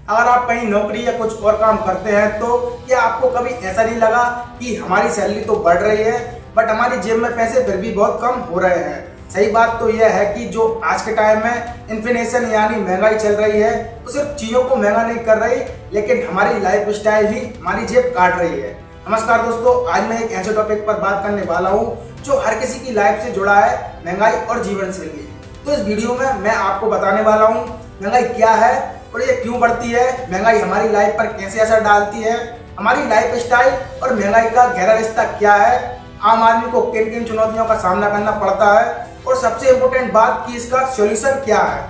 अगर आप कहीं नौकरी या कुछ और काम करते हैं तो क्या आपको कभी ऐसा नहीं लगा कि हमारी सैलरी तो बढ़ रही है बट हमारी जेब में पैसे फिर भी बहुत कम हो रहे हैं। सही बात तो यह है कि जो आज के टाइम में इन्फ्लेशन यानी महंगाई चल रही है वो सिर्फ चीज़ों को महंगा नहीं कर रही लेकिन हमारी लाइफ स्टाइल ही हमारी जेब काट रही है। नमस्कार दोस्तों, आज मैं एक ऐसे टॉपिक पर बात करने वाला हूँ जो हर किसी की लाइफ से जुड़ा है, महंगाई और जीवन शैली। तो इस वीडियो में मैं आपको बताने वाला हूँ महंगाई क्या है और ये क्यों बढ़ती है, महंगाई हमारी लाइफ पर कैसे असर डालती है, हमारी लाइफ स्टाइल और महंगाई का गहरा रिश्ता क्या है, आम आदमी को किन किन चुनौतियों का सामना करना पड़ता है और सबसे इम्पोर्टेंट बात कि इसका सॉल्यूशन क्या है।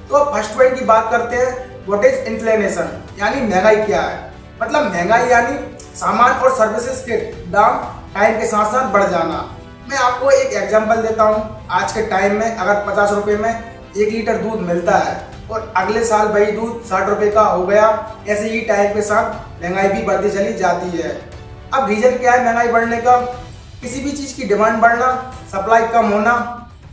तो फर्स्ट पॉइंट की बात करते हैं, व्हाट इज इन्फ्लेशन यानी महंगाई क्या है। मतलब महंगाई यानी सामान और सर्विसेज के दाम टाइम के साथ साथ बढ़ जाना। मैं आपको एक एग्जांपल देता हूँ। आज के टाइम में अगर 50 रुपये में 1 लीटर दूध मिलता है और अगले साल वही दूध 60 रुपये का हो गया, ऐसे ही टाइम के साथ महंगाई भी बढ़ती चली जाती है। अब रीजन क्या है महंगाई बढ़ने का? किसी भी चीज़ की डिमांड बढ़ना, सप्लाई कम होना,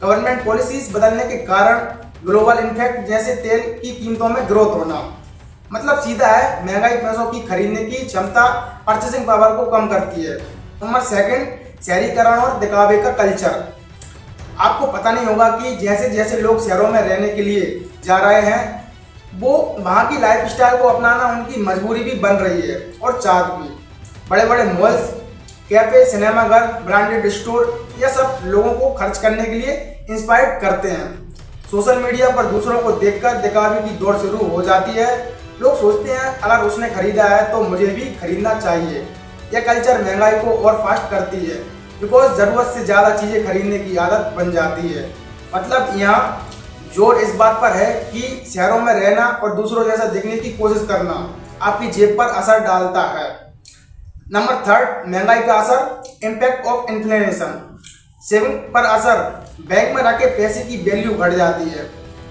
गवर्नमेंट पॉलिसीज बदलने के कारण ग्लोबल इन्फेक्ट जैसे तेल की कीमतों में ग्रोथ होना। मतलब सीधा है, महंगाई पैसों की खरीदने की क्षमता, परचेसिंग पावर को कम करती है। नंबर सेकंड, शहरीकरण और दिखावे का कल्चर। आपको पता नहीं होगा कि जैसे जैसे लोग शहरों में रहने के लिए जा रहे हैं वो वहाँ की लाइफ स्टाइल को अपनाना उनकी मजबूरी भी बन रही है और चाहत भी। बड़े बड़े मॉल्स, कैफे, सिनेमाघर, ब्रांडेड स्टोर, यह सब लोगों को खर्च करने के लिए इंस्पायर करते हैं। सोशल मीडिया पर दूसरों को देखकर दिखावे की दौड़ शुरू हो जाती है। लोग सोचते हैं अगर उसने खरीदा है तो मुझे भी खरीदना चाहिए। यह कल्चर महंगाई को और फास्ट करती है बिकॉज ज़रूरत से ज़्यादा चीज़ें खरीदने की आदत बन जाती है। मतलब यहाँ जोर इस बात पर है कि शहरों में रहना और दूसरों जैसा दिखने की कोशिश करना आपकी जेब पर असर डालता है। नंबर थर्ड, महंगाई का असर, इम्पैक्ट ऑफ इन्फ्लेशन। सेविंग पर असर, बैंक में रखे पैसे की वैल्यू घट जाती है।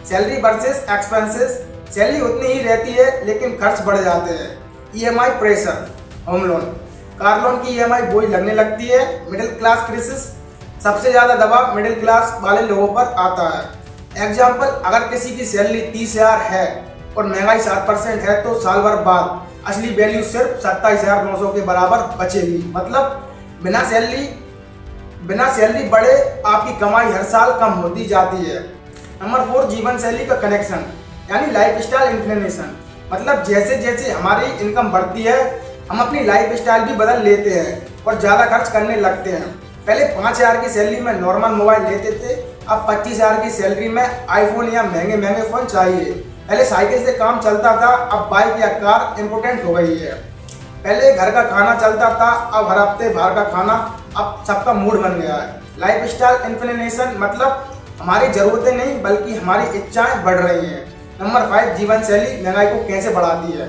सैलरी वर्सेस एक्सपेंसेस, सैलरी उतनी ही रहती है लेकिन खर्च बढ़ जाते हैं। EMI pressure, home loan, car loan की ईएमआई बोझ लगने लगती है। मिडिल क्लास क्राइसिस, सबसे ज़्यादा दबाव मिडिल क्लास वाले लोगों पर आता है। एग्जाम्पल, अगर किसी की सैलरी 30,000 है और महंगाई 7% है तो साल भर बाद असली वैल्यू सिर्फ 27,900 के बराबर बचेगी। मतलब बिना सैलरी बढ़े आपकी कमाई हर साल कम होती जाती है। नंबर 4, जीवन शैली का कनेक्शन यानी लाइफ स्टाइल इन्फ्लेशन। मतलब जैसे जैसे हमारी इनकम बढ़ती है हम अपनी लाइफ स्टाइल भी बदल लेते हैं और ज़्यादा खर्च करने लगते हैं। पहले 5,000 की सैलरी में नॉर्मल मोबाइल लेते थे, अब 25,000 की सैलरी में आईफोन या महंगे महंगे फ़ोन चाहिए। पहले साइकिल से काम चलता था, अब बाइक या कार इम्पोर्टेंट हो गई है। पहले घर का खाना चलता था, अब हर हफ्ते बाहर का खाना, अब सबका मूड बन गया है। लाइफ स्टाइल इन्फ्लेशन मतलब हमारी ज़रूरतें नहीं बल्कि हमारी इच्छाएं बढ़ रही हैं। नंबर 5, जीवन शैली महंगाई को कैसे बढ़ाती है।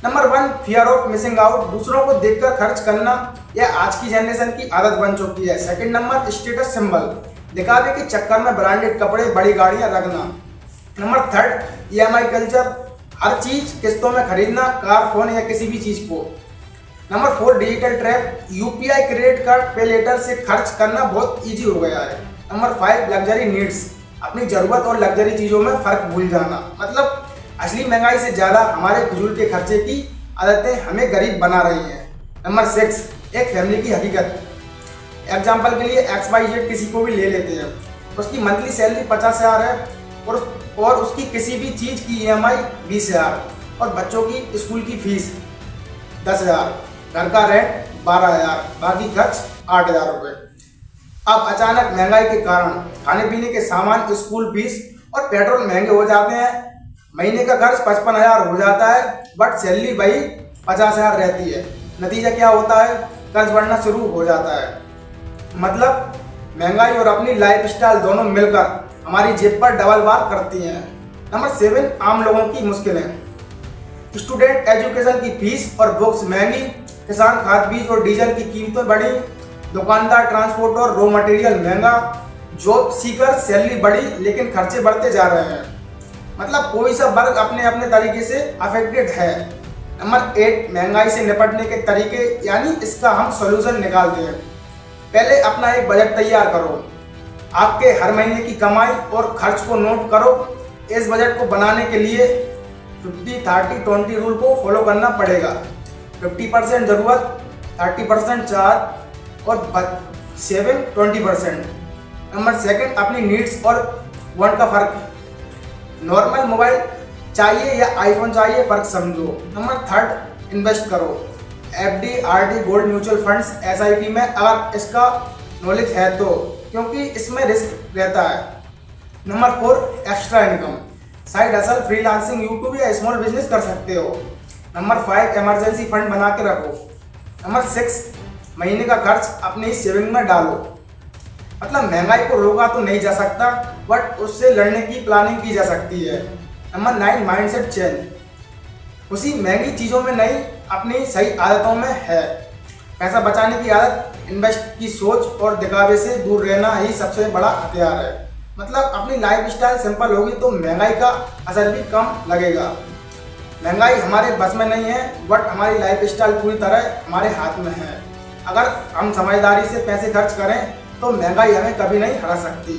Number 1, fear of missing out, दूसरों को देखकर खर्च करना, यह आज की जनरेशन की आदत बन चुकी है। सेकंड नंबर, स्टेटस सिंबल, दिखावे के चक्कर में ब्रांडेड कपड़े, बड़ी गाड़ियां रखना। नंबर 3, ईएमआई कल्चर, हर चीज किस्तों में खरीदना, कार, फोन या किसी भी चीज को। Number 4, digital trap, UPI, credit card, पे लेटर से खर्च करना बहुत ईजी हो गया है। नंबर 5, लग्जरी नीड्स, अपनी जरूरत और लग्जरी चीजों में फर्क भूल जाना। मतलब असली महंगाई से ज़्यादा हमारे फिजूल के खर्चे की आदतें हमें गरीब बना रही हैं। नंबर 6, एक फैमिली की हकीकत। एग्जाम्पल के लिए XYZ किसी को भी ले लेते हैं, उसकी मंथली सैलरी 50,000 है और उसकी किसी भी चीज़ की EMI 20,000 और बच्चों की स्कूल की फीस 10,000, घर का रेंट 12,000, बाकी खर्च 8,000 रुपये। अब अचानक महंगाई के कारण खाने पीने के सामान, स्कूल फीस और पेट्रोल महंगे हो जाते हैं। महीने का खर्च 55,000 हो जाता है बट सैलरी वही 50,000 रहती है। नतीजा क्या होता है? कर्ज बढ़ना शुरू हो जाता है। मतलब महंगाई और अपनी लाइफ स्टाइल दोनों मिलकर हमारी जेब पर डबल वार करती हैं। नंबर 7, आम लोगों की मुश्किलें। स्टूडेंट एजुकेशन की फीस और बुक्स महंगी, किसान खाद बीज और डीजल की कीमतें बढ़ी, दुकानदार ट्रांसपोर्ट और रॉ मटेरियल महंगा, जॉब सीकर सैलरी बढ़ी लेकिन खर्चे बढ़ते जा रहे हैं। मतलब कोई सा वर्ग अपने अपने तरीके से अफेक्टेड है। नंबर 8, महंगाई से निपटने के तरीके यानी इसका हम सॉल्यूशन निकालते हैं। पहले अपना एक बजट तैयार करो, आपके हर महीने की कमाई और खर्च को नोट करो। इस बजट को बनाने के लिए 50-30-20 रूल को फॉलो करना पड़ेगा। 50% ज़रूरत, 30% चार्ज और सेविंग 20%। नंबर सेकंड, अपनी नीड्स और वांट का फ़र्क। नॉर्मल मोबाइल चाहिए या आईफोन चाहिए, फ़र्क समझो। नंबर थर्ड, इन्वेस्ट करो। FD, RD, gold, mutual funds, SIP में अगर इसका नॉलेज है तो, क्योंकि इसमें रिस्क रहता है। Number four, extra income. Side hustle, freelancing, YouTube या स्मॉल बिजनेस कर सकते हो। नंबर फाइव, इमरजेंसी फंड बना के रखो। नंबर सिक्स, महीने का खर्च अपनी सेविंग में डालो। मतलब महंगाई को रोका तो नहीं जा सकता, बट उससे लड़ने की प्लानिंग की जा सकती है। Number nine, mindset change. उसी महंगी चीज़ों में नहीं, अपनी सही आदतों में है। पैसा बचाने की आदत, इन्वेस्ट की सोच और दिखावे से दूर रहना ही सबसे बड़ा हथियार है। मतलब अपनी लाइफ स्टाइल सिंपल होगी तो महंगाई का असर भी कम लगेगा। महंगाई हमारे बस में नहीं है, बट हमारी लाइफ स्टाइल पूरी तरह हमारे हाथ में है। अगर हम समझदारी से पैसे खर्च करें तो महंगाई हमें कभी नहीं हरा सकती।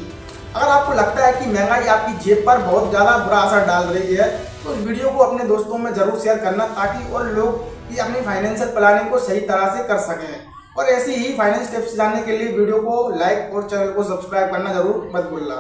अगर आपको लगता है कि महंगाई आपकी जेब पर बहुत ज़्यादा बुरा असर डाल रही है तो इस वीडियो को अपने दोस्तों में ज़रूर शेयर करना, ताकि और लोग भी अपनी फाइनेंशियल प्लानिंग को सही तरह से कर सकें। और ऐसी ही फाइनेंस टिप्स जानने के लिए वीडियो को लाइक और चैनल को सब्सक्राइब करना जरूर मत भूलना।